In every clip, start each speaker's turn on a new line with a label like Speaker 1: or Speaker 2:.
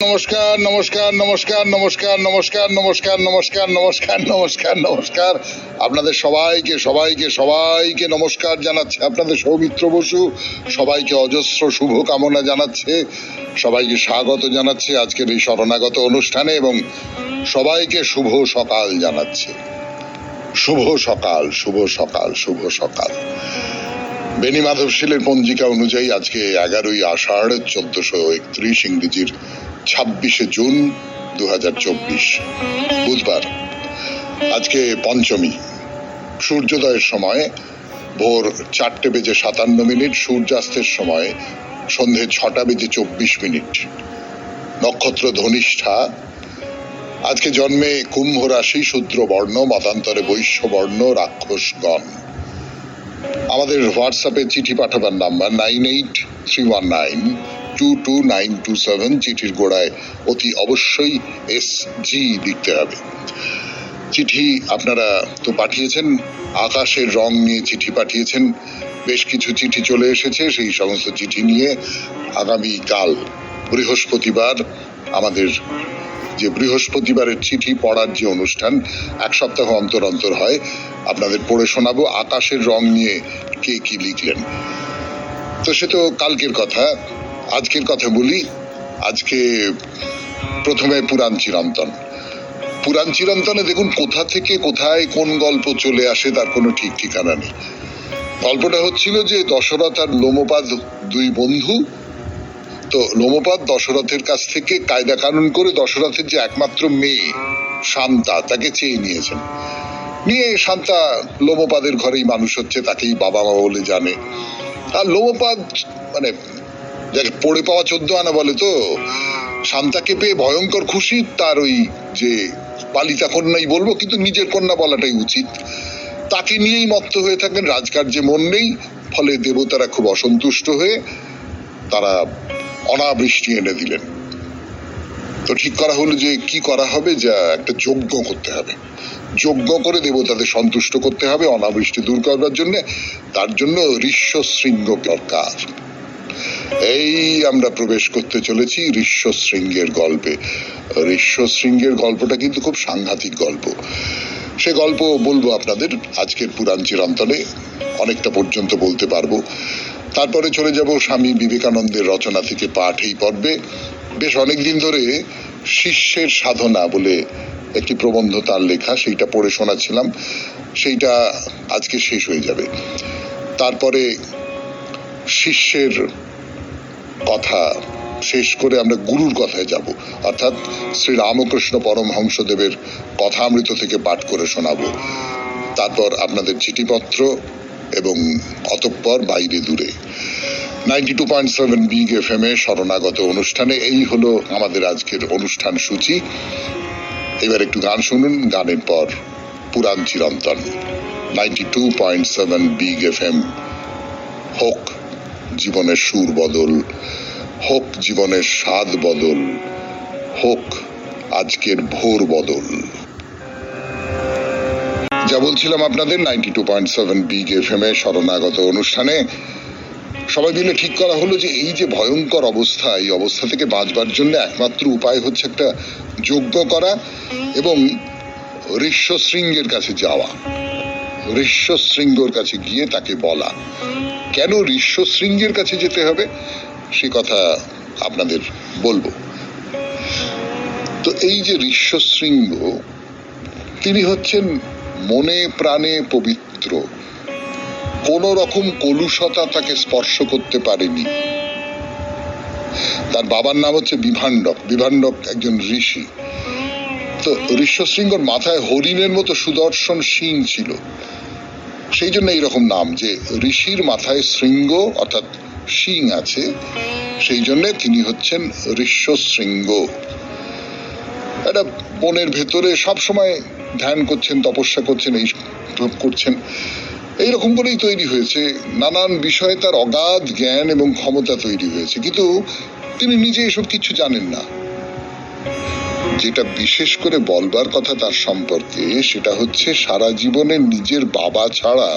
Speaker 1: নমস্কার নমস্কার নমস্কার নমস্কার নমস্কার নমস্কার নমস্কার নমস্কার নমস্কার নমস্কার আপনাদের সবাইকে সবাইকে সবাইকে নমস্কার জানাচ্ছে আপনাদের সৌমিত্র বসু। সবাইকে অজস্র শুভ কামনা জানাচ্ছে, সবাইকে স্বাগত জানাচ্ছে আজকের এই শরণাগত অনুষ্ঠানে এবং সবাইকে শুভ সকাল জানাচ্ছে। শুভ সকাল, শুভ সকাল, শুভ সকাল। বেনি মাধবশীলের পঞ্জিকা অনুযায়ী আজকে 11ই আষাঢ় 1431 ইংরেজির 26শে জুন 2024 বুধবার। আজকে পঞ্চমী। সূর্যোদয়ের সময় ভোর 4:57, সূর্যাস্তের সময় সন্ধে 6:24। নক্ষত্র ধনিষ্ঠা। আজকে জন্মে কুম্ভ রাশি, শূদ্র বর্ণ, মতান্তরে বৈশ্য বর্ণ, রাক্ষসগণ। আমাদের হোয়াটসঅ্যাপে চিঠি পাঠাবার নাম্বার 9831922927। চিঠির গোড়ায় অতি অবশ্যই SG লিখতে হবে। চিঠি আপনারা তো পাঠিয়েছেন, আকাশের রং নিয়ে চিঠি পাঠিয়েছেন, বেশ কিছু চিঠি চলে এসেছে। সেই সমস্ত চিঠি নিয়ে আগামীকাল বৃহস্পতিবার আমাদের যে বৃহস্পতিবারের চিঠি পড়ার যে অনুষ্ঠান 1 সপ্তাহ অন্তর অন্তর হয়, আপনাদের পড়ে শোনাবো আকাশের রং নিয়ে কে কি লিখলেন। তো সে তো কালকের কথা। আজকের কথা বলি। আজকে প্রথমে পুরাণ চিরন্তন। পুরাণ চিরন্তনে দেখুন কোথা থেকে কোথায় কোন গল্প চলে আসে তার কোনো ঠিক ঠিকানা নেই। গল্পটা হচ্ছিল যে দশরথ আর লোমপাদ দুই বন্ধু। তো লোমপাদ দশরথের কাছ থেকে কায়দা কানুন করে দশরথের যে একমাত্র মেয়ে শান্তা তাকে চেয়ে নিয়েছেন। নিয়ে শান্তা লোমপাদের ঘরেই মানুষ হচ্ছে, তাকেই বাবা মা বলে জানে। আর লোমপাদ মানে যাকে পড়ে পাওয়া 14 আনা বলে, তো শান্তাকে পেয়ে ভয়ঙ্কর খুশি। তার ওই যে পালিতা কন্যাই বলবো, কিন্তু নিজের কন্যা বলাটাই উচিত, তাকে নিয়েই মত্ত হয়ে থাকেন। রাজকার্যে মন নেই, ফলে দেবতারা খুব অসন্তুষ্ট হয়ে তারা অনাবৃষ্টি এনে দিলেন। তো ঠিক করা হলো যে কি করা হবে, যা একটা যজ্ঞ করতে হবে। যজ্ঞ করে দেবতাদের সন্তুষ্ট করতে হবে অনাবৃষ্টি দূর করবার জন্য। তার জন্য ঋষ্যশৃঙ্গ দরকার। এই আমরা প্রবেশ করতে চলেছি ঋষ্যশৃঙ্গের গল্পে। ঋষ্যশৃঙ্গের গল্পটা কিন্তু খুব সাংঘাতিক গল্প। সে গল্প বলবো আপনাদের আজকের পুরাণ চিরন্তনে, অনেকটা পর্যন্ত বলতে পারবো। তারপরে চলে যাব স্বামী বিবেকানন্দের রচনা থেকে পাঠ এই পর্বে। বেশ অনেকদিন ধরে শিষ্যের সাধনা বলে একটি প্রবন্ধ তার লেখা, সেইটা পড়ে শোনাচ্ছিলাম। সেইটা আজকে শেষ হয়ে যাবে। তারপরে শিষ্যের কথা শেষ করে আমরা গুরুর কথায় যাব, অর্থাৎ শ্রী রামকৃষ্ণ পরমহংসদেবের কথামৃত থেকে পাঠ করে শোনাবো। তারপর আপনাদের চিঠিপত্র এবং অতঃপর বাইরে দূরে 92.7 বিগ FM এ শরণাগত অনুষ্ঠানে। এই হলো আমাদের আজকের অনুষ্ঠান সূচি। এবার একটু গান শুনুন, গানের পর পুরাণ চিরন্তন। 92.7 বিগ FM। হোক জীবনের সুর বদল, হোক জীবনের স্বাদ বদল, হোক আজকের ভোর বদল। যা বলছিলাম আপনাদের 92.7 বিগ FM এ শরণাগত অনুষ্ঠানে সবাই মিলে ঠিক করা হলো যে এই যে ভয়ঙ্কর অবস্থা, এই অবস্থা থেকে বাঁচবার জন্য একমাত্র উপায় হচ্ছে একটা যজ্ঞ করা এবং ঋষ্যশৃঙ্গের কাছে যাওয়া। ঋষ্যশৃঙ্গর কাছে গিয়ে তাকে বলা। কেন ঋষ্যশৃঙ্গের কাছে যেতে হবে সে কথা আপনাদের বলবো। তো এই যে ঋষ্যশৃঙ্গ, তিনি হচ্ছেন মনে প্রাণে পবিত্র। কোন রকম কলুষতা তাকে স্পর্শ করতে পারেনি। তার বাবার নাম হচ্ছে বিভাণ্ডক। বিভাণ্ডক একজন ঋষি। তো ঋষ্যশৃঙ্গর মাথায় হরিণের মতো সুদর্শন শিং ছিল, সেই জন্য এইরকম নাম, যে ঋষির মাথায় শৃঙ্গ অর্থাৎ শিং আছে, সেই জন্য তিনি হচ্ছেন ঋষ্যশৃঙ্গ। একটা বনের ভেতরে সব সময় ধ্যান করছেন, তপস্যা করছেন, এই করছেন। এইরকম করেই তৈরি হয়েছে। নানান বিষয়ে তার অগাধ জ্ঞান এবং ক্ষমতা তৈরি হয়েছে, কিন্তু তিনি নিজে এসব কিছু জানেন না। যেটা বিশেষ করে বলবার কথা তার সম্পর্কে, সেটা হচ্ছে সারা জীবনে নিজের বাবা ছাড়া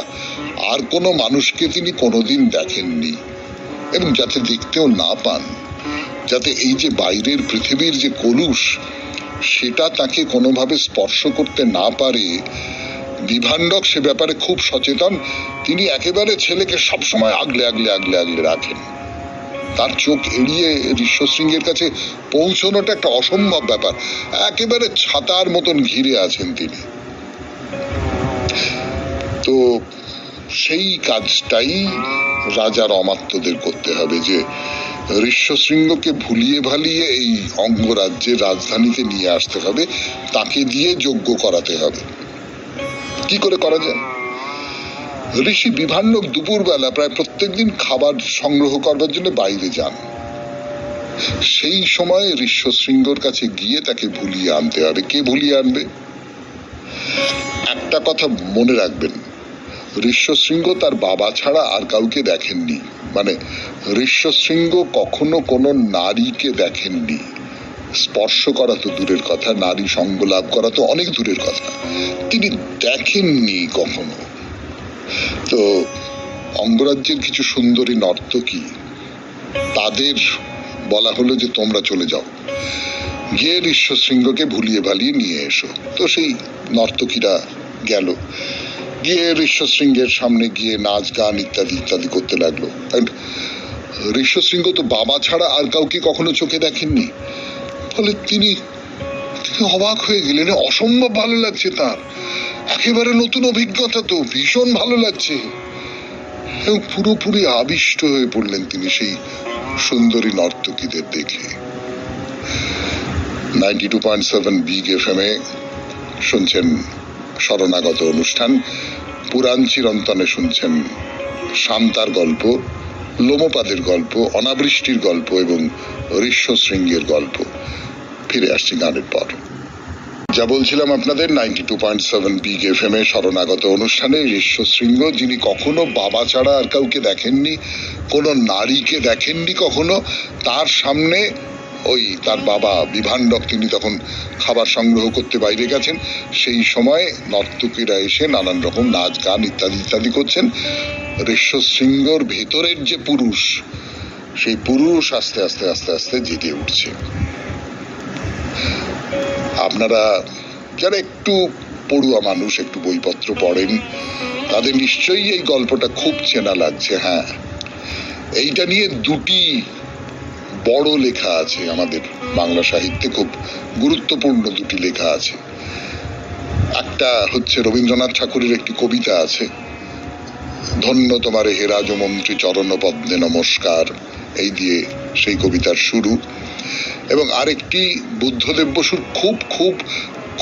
Speaker 1: আর কোনো মানুষকে তিনি কোনোদিন দেখেননি, এবং যাতে দেখতেও না পান যাতে এই যে বাইরের পৃথিবীর যে কলুষ সেটা তাকে কোনোভাবে স্পর্শ করতে না পারে। বিভাণ্ডক সে ব্যাপারে খুব সচেতন। তিনি একেবারে ছেলেকে সবসময় আগলে আগলে আগলে আগলে রাখেন। তার চোখ এড়িয়ে ঋষ্যশৃঙ্গের কাছে পৌঁছানোটা একটা অসম্ভব ব্যাপার। একেবারে ছাতার মতন ঘিরে আছেন তিনি। তো সেই কাজটাই রাজার অমাত্যদের করতে হবে, যে ঋষ্যশৃঙ্গকে ভুলিয়ে ভালিয়ে এই অঙ্গরাজ্যের রাজধানীতে নিয়ে আসতে হবে, তাকে দিয়ে যজ্ঞ করাতে হবে। কি করে করা যায়? ঋষি বিভাণ্ডক দুপুরবেলা প্রায় প্রত্যেকদিন খাবার সংগ্রহ করবার জন্য বাইরে যান। সেই সময় ঋষ্যশৃঙ্গর কাছে গিয়ে তাকে ভুলিয়ে আনতে হবে। কে ভুলিয়ে আনবে? একটা কথা মনে রাখবেন, ঋষ্যশৃঙ্গ তার বাবা ছাড়া আর কাউকে দেখেননি। মানে ঋষ্যশৃঙ্গ কখনো কোনো নারীকে দেখেননি। স্পর্শ করা তো দূরের কথা, নারী সঙ্গ লাভ করা তো অনেক দূরের কথা, তিনি দেখেননি কখনো। তো অঙ্গরাজ্যের কিছু সুন্দরী নর্তকী, তাদের বলা হলো যে তোমরা চলে যাও, গিয়ে ঋষ্যশৃঙ্গকে ভুলিয়ে ভালিয়ে নিয়ে এসো। তো সেই নর্তকীরা গেল, গিয়ে ঋষ্যশৃঙ্গের সামনে গিয়ে নাচ গান ইত্যাদি ইত্যাদি করতে লাগলো। ঋষ্যশৃঙ্গ তো বাবা ছাড়া আর কাউকে কখনো চোখে দেখেননি, ফলে তিনি অবাক হয়ে গেলেন। অসম্ভব ভালো লাগছে তার, একেবারে নতুন অভিজ্ঞতা, তো ভীষণ ভালো লাগছে। এবং পুরোপুরি আবিষ্ট হয়ে পড়লেন তিনি সেই সুন্দরী নর্তকীদের দেখে। 92.7 বিগ এফএম এ শুনছেন শরণাগত অনুষ্ঠান। পুরাণ চিরন্তনে শুনছেন শান্তার গল্প, লোমপাদের গল্প, অনাবৃষ্টির গল্প এবং ঋষ্যশৃঙ্গের গল্প। ফিরে আসছি গানের পর। যা বলছিলাম আপনাদের, 92.7 বিগ এফএম এ শরণাগত অনুষ্ঠানে ঋষ্যশৃঙ্গ, যিনি কখনো বাবা ছাড়া আর কাউকে দেখেননি, কোন নারীকে দেখেননি কখনো, তার সামনে ওই তার বাবা বিভাণ্ডক, তিনি তখন খাবার সংগ্রহ করতে বাইরে গেছেন। সেই সময় নর্তকীরা এসে নানান রকম নাচ গান ইত্যাদি ইত্যাদি করছেন। ঋষ্যশৃঙ্গর ভেতরের যে পুরুষ, সেই পুরুষ আস্তে আস্তে আস্তে আস্তে জেগে উঠছে। আপনারা যারা একটু পড়ুয়া মানুষ, একটু বইপত্র পড়েন, তাদের নিশ্চয়ই এই গল্পটা খুব চেনা লাগছে। হ্যাঁ, এইটা নিয়ে দুটি বড় লেখা আছে আমাদের বাংলা সাহিত্যে, খুব গুরুত্বপূর্ণ দুটি লেখা আছে। একটা হচ্ছে রবীন্দ্রনাথ ঠাকুরের একটি কবিতা আছে, ধন্য তোমারে হে রাজমন্ত্রী চরণ পদ্মে নমস্কার, এই দিয়ে সেই কবিতার শুরু। এবং আরেকটি বুদ্ধদেব বসুর খুব খুব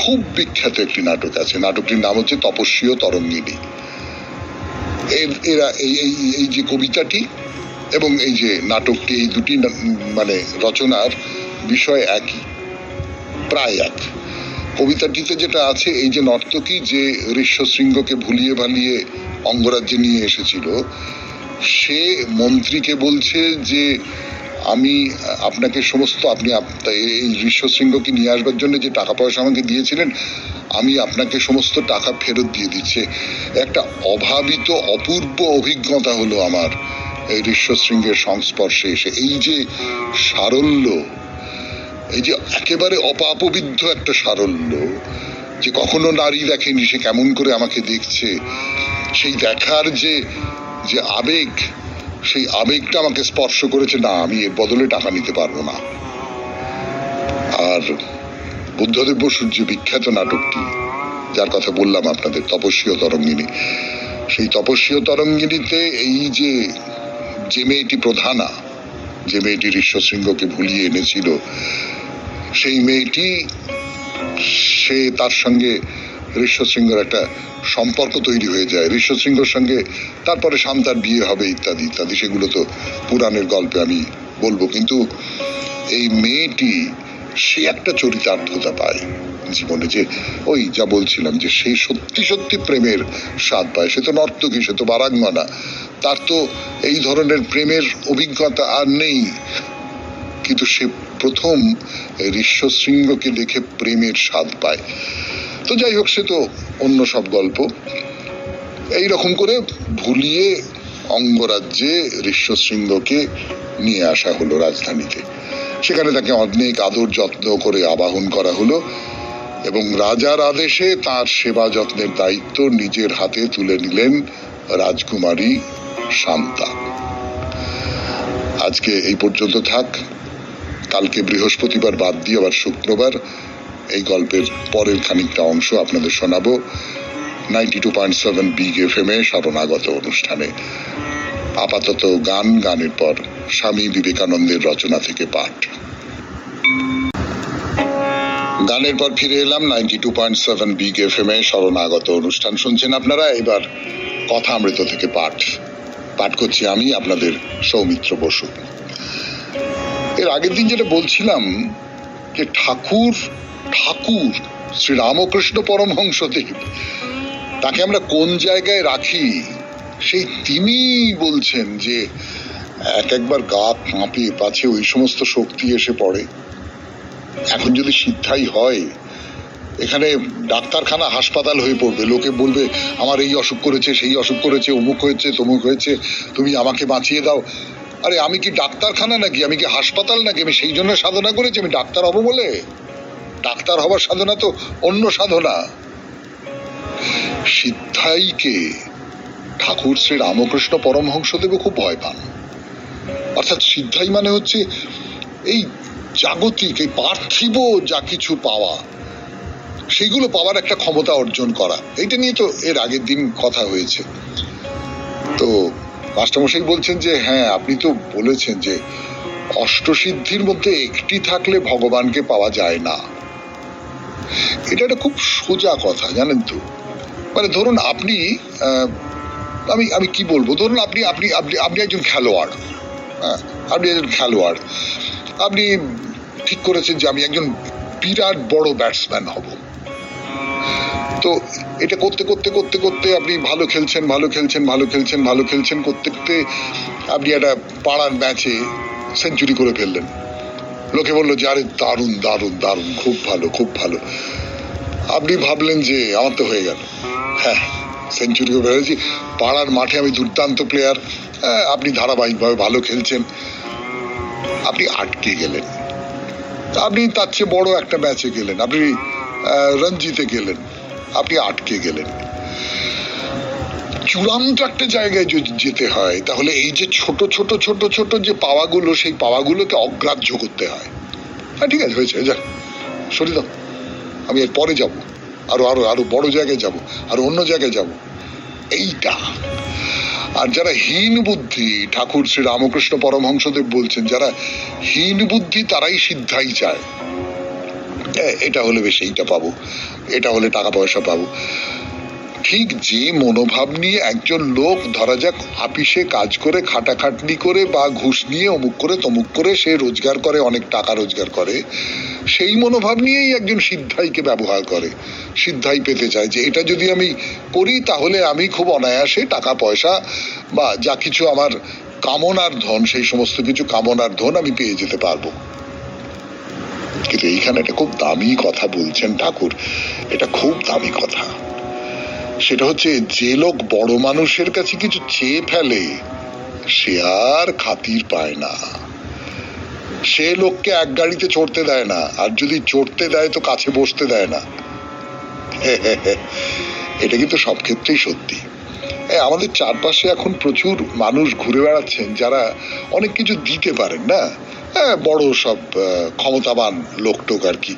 Speaker 1: খুব বিখ্যাত একটি নাটক আছে, নাটকটির নাম হচ্ছে তপস্বী ও তরঙ্গিনী। এরা এই যে কবিতাটি এবং এই যে নাটকটি, এই দুটি মানে রচনার বিষয় একই, প্রায় এক। কবিতাটিতে যেটা আছে, এই যে নর্তকী যে ঋষ্যশৃঙ্গকে ভুলিয়ে ভালিয়ে অঙ্গরাজ্যে নিয়ে এসেছিল, সে মন্ত্রীকে বলছে যে আমি আপনাকে সমস্ত, আপনি এই ঋষ্যশৃঙ্গকে নিয়ে আসবার জন্য যে টাকা পয়সা আমাকে দিয়েছিলেন, আমি আপনাকে সমস্ত টাকা ফেরত দিয়ে দিচ্ছে। একটা অভাবিত অপূর্ব অভিজ্ঞতা হলো আমার এই ঋষ্যশৃঙ্গের সংস্পর্শে এসে। এই যে সারল্য, এই যে একেবারে অপাপবিদ্ধ একটা সারল্য, যে কখনো নারী দেখেনি, সে কেমন করে আমাকে দেখছে, সেই দেখার যে যে আবেগ, সেই আবেগটা আমাকে স্পর্শ করেছে। না, আমি এর বদলে টাকা নিতে পারবো না। আর বুদ্ধদেব বসুর যে বিখ্যাত নাটকটি, যার কথা বললাম আপনাদের, তপস্বী ও তরঙ্গিনী, সেই তপস্বী ও তরঙ্গিনীতে এই যে যে মেয়েটি প্রধানা, যে মেয়েটি ঋষ্যশৃঙ্গকে ভুলিয়ে এনেছিল, সেই মেয়েটি, সে তার সঙ্গে ঋষ্যশৃঙ্গের একটা সম্পর্ক তৈরি হয়ে যায়। ঋষ্যশৃঙ্গর সঙ্গে তারপরে শান্তার বিয়ে হবে ইত্যাদি ইত্যাদি, সেগুলো তো পুরাণের গল্পে আমি বলবো। কিন্তু এই মেয়েটি, সে একটা চরিতার্থতা পায় জীবনে, যে ওই যা বলছিলাম, যে সেই সত্যি সত্যি প্রেমের স্বাদ পায়। সে তো নর্তকী, সে তো বারাঙ্গনা, তার তো এই ধরনের প্রেমের অভিজ্ঞতা আর নেই, কিন্তু সে প্রথম ঋষ্যশৃঙ্গকে দেখে প্রেমের স্বাদ পায়। তো যাই হোক, সে তো অন্য সব গল্প। এইরকম করে ভুলিয়ে অঙ্গরাজ্যে ঋষ্যশৃঙ্গকে নিয়ে আসা হলো রাজধানীতে। সেখানে তাকে অনেক আদর যত্ন করে আবাহন করা হলো এবং রাজার আদেশে তার সেবা যত্নের দায়িত্ব নিজের হাতে তুলে নিলেন রাজকুমারী শান্তা। আজকে এই পর্যন্ত থাক। কালকে বৃহস্পতিবার বাদ দিয়ে আবার শুক্রবার এই গল্পের পরের খানিকটা অংশ আপনাদের শোনাবো 92.7 বিগ এফএম-এ শরণাগত অনুষ্ঠানে। আপাতত গানের পর স্বামী বিবেকানন্দের রচনা থেকে পাঠ। গানের পর ফিরে এলাম 92.7 বিগ এফএম-এ শরণাগত অনুষ্ঠান শুনছেন আপনারা। এবার কথা অমৃত থেকে পাঠ করছি আমি আপনাদের সৌমিত্র বসু। এর আগের দিন যেটা বলছিলাম যে ঠাকুর শ্রী রামকৃষ্ণ পরমহংসদেব, তাকে আমরা কোন জায়গায় রাখি সেই তিনি বলছেন যে একবার গা কাঁপে পাছে ওই সমস্ত শক্তি এসে পড়ে। এখন যদি সিদ্ধাই হয়, এখানে ডাক্তারখানা হাসপাতাল হয়ে পড়বে। লোকে বলবে আমার এই অসুখ করেছে, সেই অসুখ করেছে, অমুক হয়েছে, তমুক হয়েছে, তুমি আমাকে বাঁচিয়ে দাও। আরে আমি কি ডাক্তারখানা নাকি? আমি কি হাসপাতাল নাকি? আমি সেই জন্য সাধনা করেছি আমি ডাক্তার হব বলে? ডাক্তার হবার সাধনা তো অন্য সাধনা। সিদ্ধাইকে ঠাকুর শ্রী রামকৃষ্ণ পরমহংসদেব খুব ভয় পান। অর্থাৎ সিদ্ধাই মানে হচ্ছে এই জাগতিক, এই পার্থিব যা কিছু পাওয়া, সেইগুলো পাওয়ার একটা ক্ষমতা অর্জন করা। এইটা নিয়ে তো এর আগের দিন কথা হয়েছে। তো মাস্টারমশাই বলছেন যে হ্যাঁ, আপনি তো বলেছেন যে অষ্টসিদ্ধির মধ্যে একটি থাকলে ভগবানকে পাওয়া যায় না। এটা একটা খুব সোজা কথা, জানেন তো। মানে ধরুন আপনি আমি কি বলবো, ধরুন আপনি আপনি আপনি আপনি একজন খেলোয়াড়। আপনি একজন খেলোয়াড়, আপনি ঠিক করেছেন যে আমি একজন বিরাট বড় ব্যাটসম্যান হব। তো এটা করতে করতে করতে করতে আপনি ভালো খেলছেন করতে করতে আপনি একটা পাড়ার ম্যাচে সেঞ্চুরি করে ফেললেন। লোকে বললো যে আরে দারুণ দারুণ দারুণ, খুব ভালো। আপনি ভাবলেন যে আমার তো হয়ে গেল, হ্যাঁ সেঞ্চুরি করে ফেলেছি, পাড়ার মাঠে আমি দুর্দান্ত প্লেয়ার। আপনি ধারাবাহিকভাবে ভালো খেলছেন, আপনি আটকে গেলেন। আপনি তার চেয়ে বড় একটা ম্যাচে গেলেন, আপনি রঞ্জিতে গেলেন, আপনি আটকে গেলেন। চূড়ান্ত একটা জায়গায় যদি যেতে হয়, তাহলে এই যে ছোট ছোট ছোট ছোট যে পাওয়াগুলো, সেই পাওয়াগুলোকে অগ্রাহ্য করতে হয়। হ্যাঁ ঠিক আছে, হয়েছে, যাক সরি দাও, আমি এর পরে যাবো, আরো বড় জায়গায় যাব, আরো অন্য জায়গায় যাব, এইটা। আর যারা হীন বুদ্ধি, ঠাকুর শ্রী রামকৃষ্ণ পরমহংসদেব বলছেন যারা হীন বুদ্ধি তারাই সিদ্ধাই চায়। এটা হলে বেশ এইটা পাবো, এটা হলে টাকা পয়সা পাবো। ঠিক যে মনোভাব নিয়ে একজন লোক ধরা যাক আপিসে কাজ করে, খাটাখাটনি করে বা ঘুষ নিয়ে অমুক করে তমুক করে সে রোজগার করে, অনেক টাকা রোজগার করে, সেই মনোভাব নিয়েই একজন সিদ্ধাইকে ব্যবহার করে। সিদ্ধাই পেতে চায় যে এটা যদি আমি করি তাহলে আমি খুব অনায়াসে টাকা পয়সা বা যা কিছু আমার কামনার ধন, সেই সমস্ত কিছু কামনার ধন আমি পেয়ে যেতে পারবো। কিন্তু এইখানে একটা খুব দামি কথা বলছেন ঠাকুর, এটা খুব দামি কথা। সেটা হচ্ছে যে লোক বড় মানুষের কাছে কিছু চেয়ে ফেলে সে আর খাতির পায় না। সে লোককে এক গাড়িতে চড়তে দেয় না, আর যদি চড়তে দেয় তো কাছে বসতে দেয় না। এটা কিন্তু সব ক্ষেত্রেই সত্যি। আমাদের চারপাশে এখন প্রচুর মানুষ ঘুরে বেড়াচ্ছেন যারা অনেক কিছু দিতে পারেন না, বড় সব ক্ষমতাবান লোকটোক আর কি।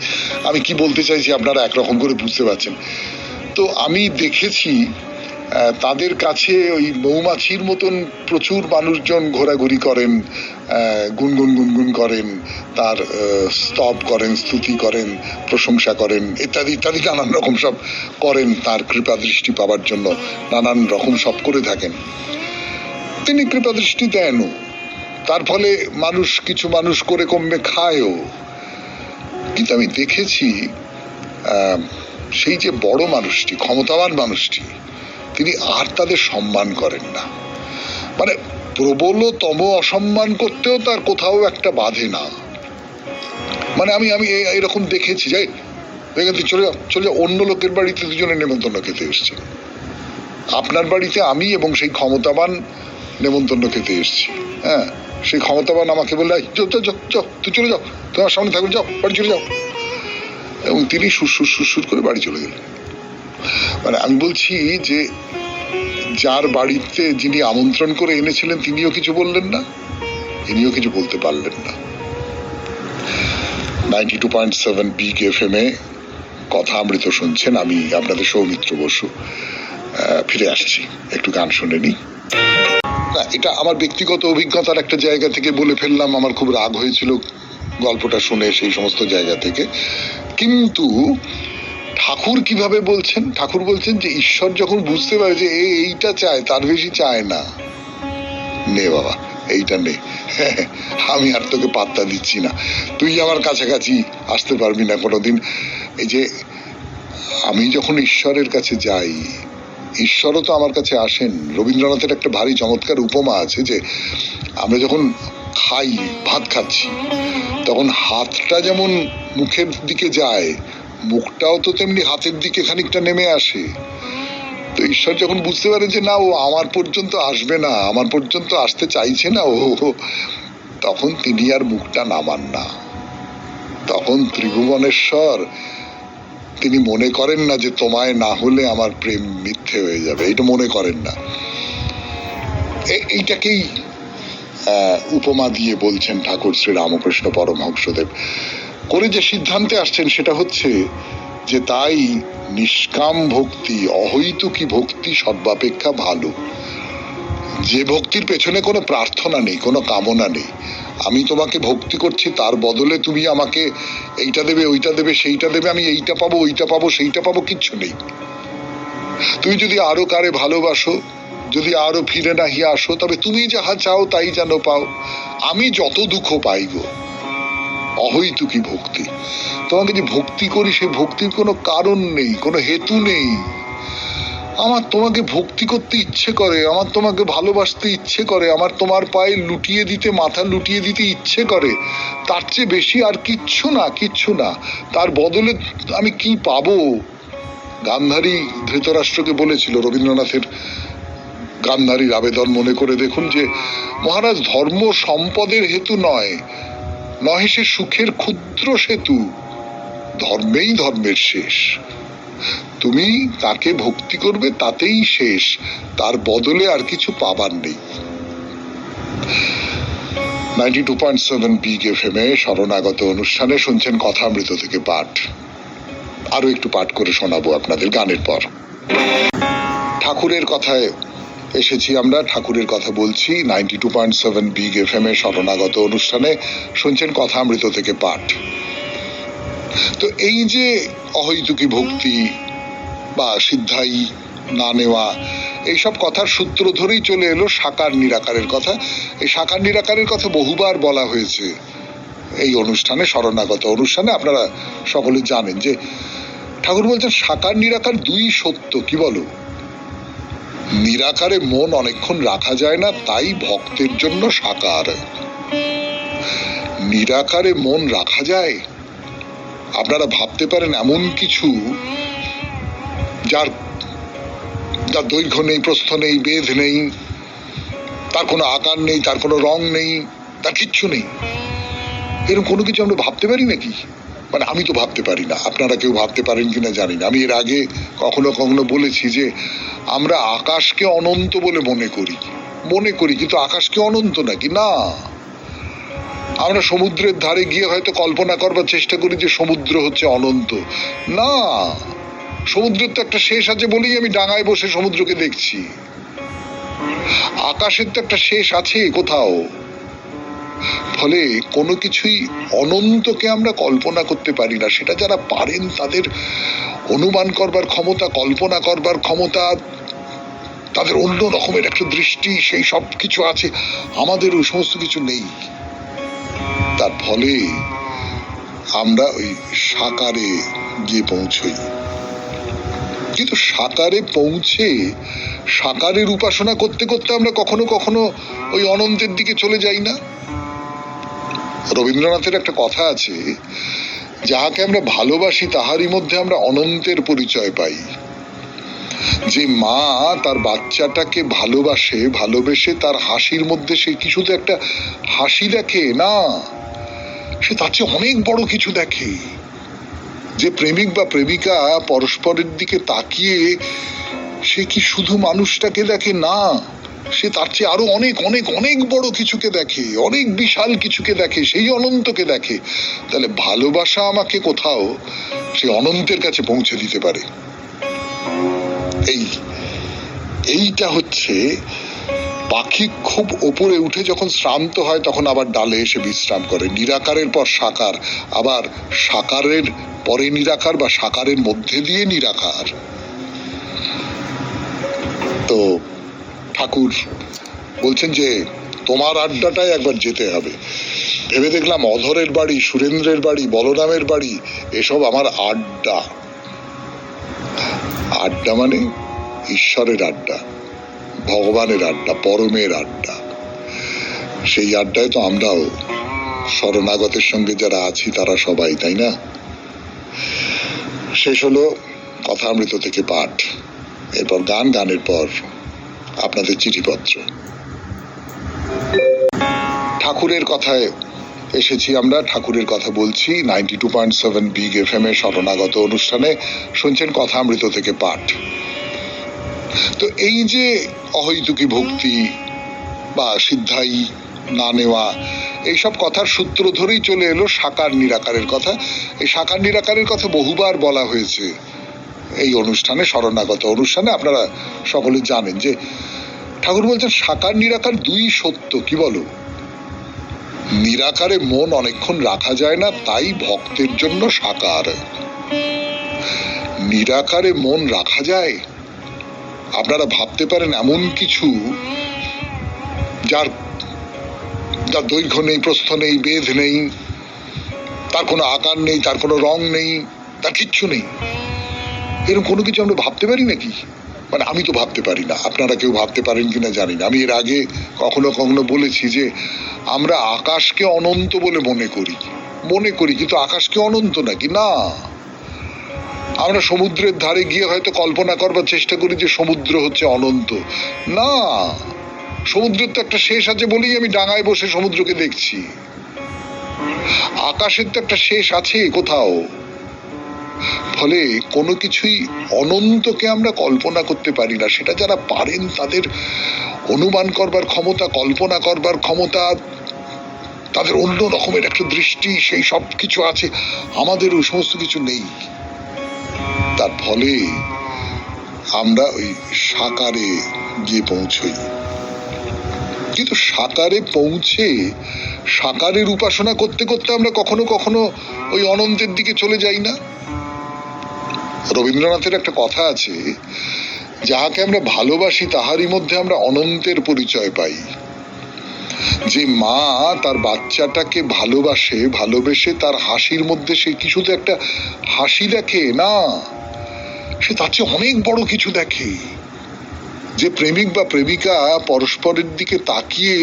Speaker 1: আমি কি বলতে চাইছি আপনারা একরকম করে বুঝতে পারছেন। তো আমি দেখেছি তাদের কাছে ওই মৌমাছির মতন প্রচুর মানুষজন ঘোরাঘুরি করেন, গুনগুন করেন, তার স্তব করেন, স্তুতি করেন, প্রশংসা করেন, ইত্যাদি ইত্যাদি নানান রকম সব করেন। তার কৃপা দৃষ্টি পাওয়ার জন্য নানান রকম সব করে থাকেন। তিনি কৃপা দৃষ্টি দেনও, তার ফলে কিছু মানুষ করে কমবে খায়ও। কিন্তু আমি দেখেছি সেই যে বড় মানুষটি, ক্ষমতাবান মানুষটি, তিনি আর তাদের সম্মান করেন না। মানে প্রবলতম অসম্মান করতেও তার কোথাও একটা বাধে না। মানে আমি এরকম দেখেছি, যাই চলে অন্য লোকের বাড়িতে দুজনে নেমন্তন্ন খেতে এসছে, আপনার বাড়িতে আমি এবং সেই ক্ষমতাবান নেমন্তন্ন খেতে এসছি। হ্যাঁ, সেই ক্ষমতাবান আমাকে বললে, তুই চলে যাও, তোমার সামনে থাকবে, যাও বাড়ি চলে যাও। এবং তিনি সুর করে বাড়ি চলে গেলেন। মানে আমি বলছি যে যার বাড়িতে যিনি আমন্ত্রণ করে এনেছিলেন তিনিও কিছু বললেন না, ইনিও কিছু বলতে পারলেন না। 92.7 বিগ FM এ কথা অমৃত শুনছেন, আমি আপনাদের সৌমিত্র বসু। ফিরে আসছি, একটু গান শুনে নি। না, এটা আমার ব্যক্তিগত অভিজ্ঞতার একটা জায়গা থেকে বলে ফেললাম, আমার খুব রাগ হয়েছিল গল্পটা শুনে সেই সমস্ত জায়গা থেকে। কিন্তু ঠাকুর কিভাবে বলছেন? ঠাকুর বলছেন যে ঈশ্বর যখন বুঝতে পারে যে এইটা চায়, তার বেশি চায় না, নে বাবা এইটা নে, আমি আর তোকে পাত্তা দিচ্ছি না, তুই আমার কাছাকাছি আসতে পারবি না কোনোদিন। এই যে আমি যখন ঈশ্বরের কাছে যাই, ঈশ্বরও তো আমার কাছে আসেন। রবীন্দ্রনাথের একটা ভারী চমৎকার উপমা আছে যে আমরা যখন খাই, ভাত খাচ্ছি, তখন হাতটা যেমন মুখের দিকে যায়, মুখটাও তো তেমনি হাতের দিকে খানিকটা নেমে আসে। তো ঈশ্বর যখন বুঝতে পারে যে না, ও আমার পর্যন্ত আসবে না, আমার পর্যন্ত আসতে চাইছে না ও, তখন তিনি আর মুখটা নামান না। তখন ত্রিভুবনেশ্বর তিনি মনে করেন না যে তোমায় না হলে আমার প্রেম মিথ্যে হয়ে যাবে, এটা মনে করেন না। এইটাকেই উপমা দিয়ে বলছেন ঠাকুর শ্রী রামকৃষ্ণ পরমহংসদেব। করে যে সিদ্ধান্তে আসছেন সেটা হচ্ছে যে তাই নিষ্কাম ভক্তি, অহৈতুকী ভক্তি সর্বাপেক্ষা ভালো। যে ভক্তির পেছনে কোনো প্রার্থনা নেই, কোনো কামনা নেই। আমি তোমাকে ভক্তি করছি, তার বদলে তুমি আমাকে এইটা দেবে, ওইটা দেবে, সেইটা দেবে, আমি এইটা পাবো, ওইটা পাবো, সেইটা পাবো, কিচ্ছু নেই। তুমি যদি আরো কারে ভালোবাসো, যদি আরো ফিরে নাহি আসো, তবে তুমি যাহা চাও তাই যেন পাও, আমি যত দুঃখ পাই গো। অহৈতুকী ভক্তি। তোমাকে যে ভক্তি করি, সে ভক্তির কোনো কারণ নেই, কোনো হেতু নেই। আমার তোমাকে ভক্তি করতে ইচ্ছে করে, আমার তোমাকে ভালোবাসতে ইচ্ছে করে, আমার তোমার পায়ে লুটিয়ে দিতে, মাথা লুটিয়ে দিতে ইচ্ছে করে, তার চেয়ে বেশি আর কিচ্ছু না, কিচ্ছু না। তার বদলে আমি কি পাবো? গান্ধারী ধৃতরাষ্ট্রকে বলেছিল, রবীন্দ্রনাথের গান্ধারীর আবেদন মনে করে দেখুন, যে মহারাজ, ধর্ম সম্পদের হেতু নয়, নহে সে সুখের ক্ষুদ্র সেতু, ধর্মেই ধর্মের শেষ। তুমি তাকে ভক্তি করবে, তাতেই শেষ, তার বদলে আর কিছু পাবার নেই। 92.7 বিগ FM এ শরণাগত অনুষ্ঠানে শুনছেন কথা অমৃত থেকে পাঠ। আরো একটু পাঠ করে শোনাবো আপনাদের গানের পর। ঠাকুরের কথায় এসেছি আমরা, ঠাকুরের কথা বলছি। 92.7 বিগ FM এ শরণাগত অনুষ্ঠানে শুনছেন কথা অমৃত থেকে পাঠ। তো এই যে অহৈতুকী ভক্তি বা সিদ্ধাই না নেওয়া, এইসব কথার সূত্র ধরেই চলে এলো সাকার নিরাকারের কথা। এই সাকার নিরাকারের কথা বহুবার বলা হয়েছে এই অনুষ্ঠানে, শরণাগত অনুষ্ঠানে। আপনারা সকলে জানেন যে ঠাকুর বলছেন সাকার নিরাকার দুই সত্য। কি বলো? নিরাকারে মন অনেকক্ষণ রাখা যায় না, তাই ভক্তের জন্য সাকার। নিরাকারে মন রাখা যায়? আপনারা ভাবতে পারেন এমন কিছু যার দৈর্ঘ্য নেই, প্রস্থ নেই, বেধ নেই, তার কোনো আকার নেই, তার কোনো রং নেই, তার কিচ্ছু নেই, এরকম কোনো কিছু আমরা ভাবতে পারি নাকি? মানে আমি তো ভাবতে পারি না, আপনারা কেউ ভাবতে পারেন কিনা জানি না। আমি এর আগে কখনো কখনো বলেছি যে আমরা আকাশকে অনন্ত বলে মনে করি, কিন্তু আকাশ কি অনন্ত নাকি? না। আমরা সমুদ্রের ধারে গিয়ে হয়তো কল্পনা করবার চেষ্টা করি যে সমুদ্র হচ্ছে অনন্ত। না, সমুদ্রের তো একটা শেষ আছে বলেই আমি ডাঙায় বসে সমুদ্রকে দেখছি। আকাশের তো একটা শেষ আছে কোথাও। ফলে কোনো কিছুই অনন্তকে আমরা কল্পনা করতে পারি না। সেটা যারা পারেন তাদের অনুমান করবার ক্ষমতা, কল্পনা করবার ক্ষমতা, তাদের অন্য রকমের একটা দৃষ্টি, সেই সব কিছু আছে। আমাদের ওই সমস্ত কিছু নেই। তার ফলে আমরা ওই সাকারে গিয়ে পৌঁছই। কিন্তু সাকারে পৌঁছে সাকারের উপাসনা করতে করতে আমরা কখনো কখনো ওই অনন্তের দিকে চলে যাই না? রবীন্দ্রনাথের একটা কথা আছে, যাহাকে আমরা ভালোবাসি তাহারই মধ্যে আমরা অনন্তের পরিচয় পাই। যে মা তার বাচ্চাটাকে ভালোবাসে, ভালোবেসে তার হাসির মধ্যে সে কিছু তো একটা হাসি দেখে না, সে তার চেয়ে অনেক বড় কিছু দেখে। যে প্রেমিক বা প্রেমিকা পরস্পরের দিকে তাকিয়ে সে কি শুধু মানুষটাকে দেখে না, সে তার চেয়ে আরো অনেক অনেক অনেক বড় কিছুকে দেখে, অনেক বিশাল কিছুকে দেখে, সেই অনন্তকে দেখে। তাহলে ভালোবাসা আমাকে কোথাও সে অনন্তের কাছে পৌঁছে দিতে পারে। এইটা হচ্ছে পাখি খুব ওপরে উঠে যখন শ্রান্ত হয় তখন আবার ডালে এসে বিশ্রাম করে। নিরাকারের পর সাকার, আবার সাকারের পরে নিরাকার বা সাকারের মধ্যে দিয়ে নিরাকার। তো ঠাকুর বলছেন যে তোমার আড্ডাটাই একবার যেতে হবে। ভেবে দেখলাম অধরের বাড়ি, সুরেন্দ্রের বাড়ি, বলরামের বাড়ি এসব আমার আড্ডা। আড্ডা মানে ঈশ্বরের আড্ডা, ভগবানের আড্ডা, পরমের আড্ডা। সেই আড্ডায় তো আমরাও শরণাগতের সঙ্গে যারা আছি তারা সবাই, তাই না? শেষ হলো কথামৃত থেকে পাঠ, এরপর গান, গানের পর আপনাদের চিঠিপত্র। ঠাকুরের কথায় এসেছি আমরা, ঠাকুরের কথা বলছি 92.7 বিগ এফএম এর শরণাগত অনুষ্ঠানে। শুনছেন কথামৃত থেকে পাঠ। তো এই যে অহৈতুকী ভক্তি বা সিদ্ধাই না নেওয়া, এইসব কথার সূত্র ধরেই চলে এলো সাকার নিরাকারের কথা। এই সাকার নিরাকারের কথা বহুবার বলা হয়েছে এই অনুষ্ঠানে, শরণাগত অনুষ্ঠানে। আপনারা সকলে জানেন যে ঠাকুর বলছেন সাকার নিরাকার দুই সত্য। কি বলো? নিরাকারে মন অনেকক্ষণ রাখা যায় না, তাই ভক্তের জন্য সাকার। নিরাকারে মন রাখা যায়? আপনারা ভাবতে পারেন এমন কিছু যার দৈর্ঘ্য নেই, প্রস্থ নেই, বেধ নেই, তার কোনো আকার নেই, তার কোনো রং নেই, তার কিচ্ছু নেই, এরকম কোনো কিছু আমরা ভাবতে পারি নাকি? মানে আমি তো ভাবতে পারি না, আপনারা কেউ ভাবতে পারেন কিনা জানি না। আমি এর আগে কখনো কখনো বলেছি যে আমরা আকাশকে অনন্ত বলে মনে করি, কিন্তু আকাশকে অনন্ত নাকি? না। আমরা সমুদ্রের ধারে গিয়ে হয়তো কল্পনা করবার চেষ্টা করি যে সমুদ্র হচ্ছে অনন্ত। না, সমুদ্রের তো একটা শেষ আছে বলেই আমি ডাঙায় বসে সমুদ্রকে দেখছি। আকাশের তো একটা শেষ আছে কোথাও। ফলে কোনো কিছুই অনন্তকে আমরা কল্পনা করতে পারি না। সেটা যারা পারেন তাদের অনুমান করবার ক্ষমতা, কল্পনা করবার ক্ষমতা, তাদের অন্য রকমের একটা দৃষ্টি, সেই সব কিছু আছে। আমাদের ওই সমস্ত কিছু নেই। তার ফলে আমরা ওই সাকারে গিয়ে পৌঁছই। কিন্তু সাকারে পৌঁছে সাকারের উপাসনা করতে করতে আমরা কখনো কখনো ওই অনন্তের দিকে চলে যাই না? রবীন্দ্রনাথের একটা কথা আছে, যাহাকে আমরা ভালোবাসি তাহারই মধ্যে আমরা অনন্তের পরিচয় পাই। যে মা তার বাচ্চাটাকে ভালোবাসে, ভালোবেসে তার হাসির মধ্যে সে কিছু তো একটা হাসি দেখে না, সে তার চেয়ে অনেক বড় কিছু দেখে। যে প্রেমিক বা প্রেমিকা পরস্পরের দিকে তাকিয়ে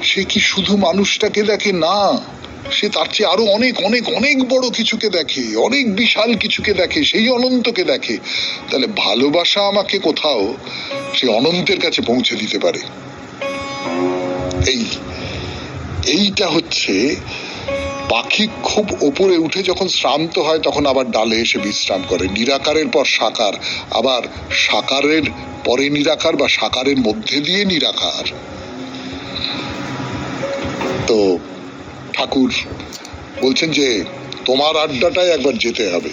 Speaker 1: সে কি শুধু মানুষটাকে দেখে না, সে তার চেয়ে আরো অনেক অনেক অনেক বড় কিছুকে দেখে, অনেক বিশাল কিছুকে দেখে, সেই অনন্তকে দেখে। তাহলে ভালোবাসা আমাকে কোথাও সে অনন্তের কাছে পৌঁছে দিতে পারে। এইটা হচ্ছে পাখি খুব ওপরে উঠে যখন শ্রান্ত হয় তখন আবার ডালে এসে বিশ্রাম করে। নিরাকারের পর সাকার, আবার সাকারের পরে নিরাকার বা সাকারের মধ্যে দিয়ে নিরাকার। তো ঠাকুর বলছেন যে তোমার আড্ডাটাই একবার যেতে হবে।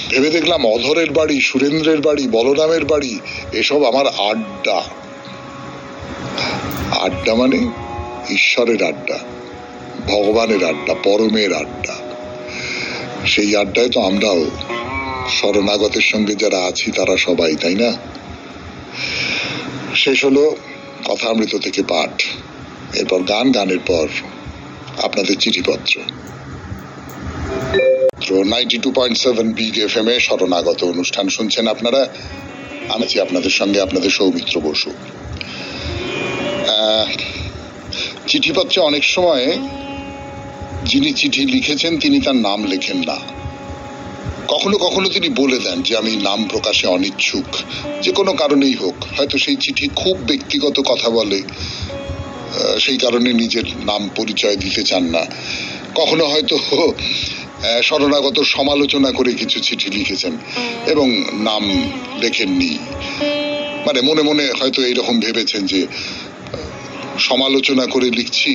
Speaker 1: ভেবে দেখলাম অধরের বাড়ি, সুরেন্দ্রের বাড়ি, বলরামের বাড়ি এসব আমার আড্ডা। আড্ডা মানে ঈশ্বরের আড্ডা, ভগবানের আড্ডা, পরমের আড্ডা। সেই আড্ডায় তো আমরাও শরণাগতের সঙ্গে যারা আছি তারা সবাই, তাই না? শেষ হলো কথামৃত থেকে পাঠ, এরপর গান, গানের পর আপনাদের চিঠিপত্র। 92.7 বিগ এফএম এ শরণাগত অনুষ্ঠান শুনছেন আপনারা। আমি আছি আপনাদের সঙ্গে, আপনাদের সৌমিত্র বসু। চিঠিপত্রে অনেক সময় যিনি চিঠি লিখেছেন তিনি তার নাম লেখেন না, কখনো কখনো তিনি বলে দেন যে আমি নাম প্রকাশে অনিচ্ছুক, যে কোনো কারণেই হোক। হয়তো সেই চিঠি খুব ব্যক্তিগত কথা বলে, সেই কারণে নিজের নাম পরিচয় দিতে চান না। কখনো হয়তো শরণাগত সমালোচনা করে কিছু চিঠি লিখেছেন এবং নাম লেখেননি, মানে মনে মনে হয়তো এইরকম ভেবেছেন যে সমালোচনা করে লিখছি,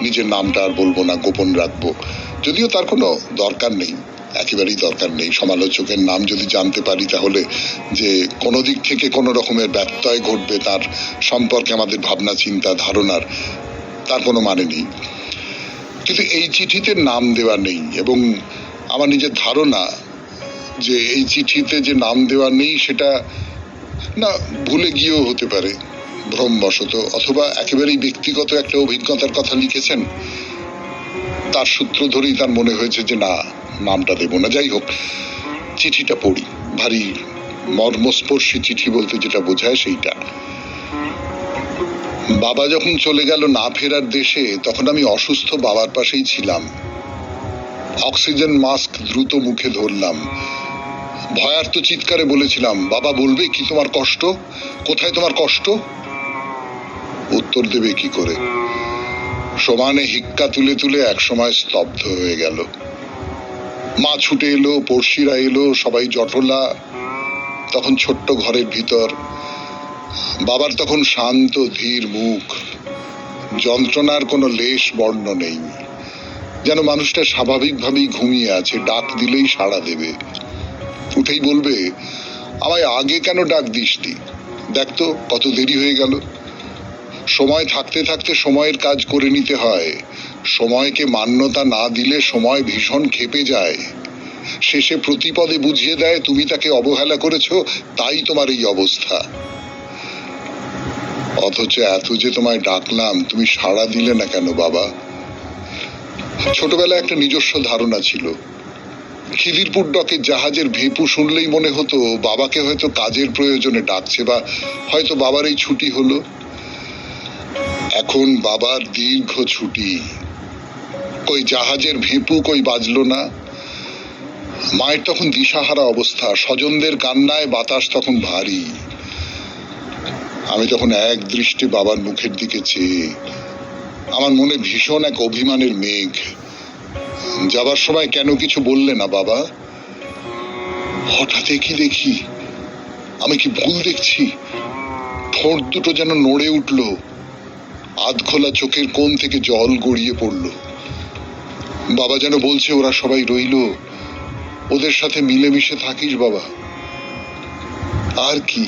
Speaker 1: নিজের নামটা আর বলবো না, গোপন রাখবো। যদিও তার কোনো দরকার নেই, একেবারেই দরকার নেই। সমালোচকের নাম যদি জানতে পারি তাহলে যে কোনো দিক থেকে কোনো রকমের ব্যত্যয় ঘটবে তার সম্পর্কে আমাদের ভাবনা চিন্তা ধারণার, তার কোনো মানে নেই। কিন্তু এই চিঠিতে নাম দেওয়া নেই, এবং আমার নিজের ধারণা যে এই চিঠিতে যে নাম দেওয়া নেই সেটা না ভুলে গিয়েও হতে পারে, ভ্রমবশত, অথবা একেবারেই ব্যক্তিগত একটা অভিজ্ঞতার কথা লিখেছেন, তার সূত্র ধরেই তার মনে হয়েছে যে না, নামটা দেব না। যাই হোক, চিঠিটা পড়ি। ভারী মর্মস্পর্শী চিঠি বলতে যেটা বোঝায় সেইটা। বাবা যখন চলে গেল না ফেরার দেশে, তখন আমি অসুস্থ বাবার পাশেই ছিলাম। অক্সিজেন মাস্ক দ্রুত মুখে ধরলাম, ভয়ার্ত চিৎকারে বলেছিলাম, বাবা বলবে কি তোমার কষ্ট, কোথায় তোমার কষ্ট? উত্তর দেবে কি করে? সমানে হিক্কা তুলে তুলে একসময় স্তব্ধ হয়ে গেল। মা ছুটে এলো, পড়শিরা এলো, সবাই জটলা। তখন ছোট্ট ঘরের ভিতর বাবার তখন শান্ত ধীর মুখ, যন্ত্রণার কোনো লেশ বর্ণ নেই, যেন মানুষটা স্বাভাবিকভাবেই ঘুমিয়ে আছে, ডাক দিলেই সাড়া দেবে। উঠেই বলবে, আমায় আগে কেন ডাক দিসনি? দেখতো কত দেরি হয়ে গেল। সময় থাকতে থাকতে সময়ের কাজ করে নিতে হয়। সময়কে মান্যতা না দিলে সময় ভীষণ ক্ষেপে যায়। শেষে প্রতিপদে বুঝিয়ে দেয় তুমি তাকে অবহেলা করেছো, তাই তোমার এই অবস্থা। অথচ এত যে তোমায় ডাকলাম, তুমি সাড়া দিলে না কেন বাবা? ছোটবেলায় একটা নিজস্ব ধারণা ছিল, খিলিরপুর ডকের জাহাজের ভেপু শুনলেই মনে হতো বাবাকে হয়তো কাজের প্রয়োজনে ডাকছে, বা হয়তো বাবার এই ছুটি হলো। এখন বাবার দীর্ঘ ছুটি, কই জাহাজের ভেপু কই বাজলো না। মায়ের তখন দিশাহারা অবস্থা, স্বজনদের কান্নায় বাতাস তখন ভারী। আমি তখন এক দৃষ্টি বাবার মুখের দিকে চেয়ে, আমার মনে ভীষণ এক অভিমানের মেঘ। যাবার সময় কেন কিছু বললে না বাবা? হঠাৎ কি দেখি, আমি কি ভুল দেখছি? ঠোঁট দুটো যেন নড়ে উঠল, আধখোলা চোখের কোণ থেকে জল গড়িয়ে পড়ল। বাবা যেন বলছে, ওরা সবাই রইল, ওদের সাথে মিলেমিশে থাকিস বাবা। আর কি?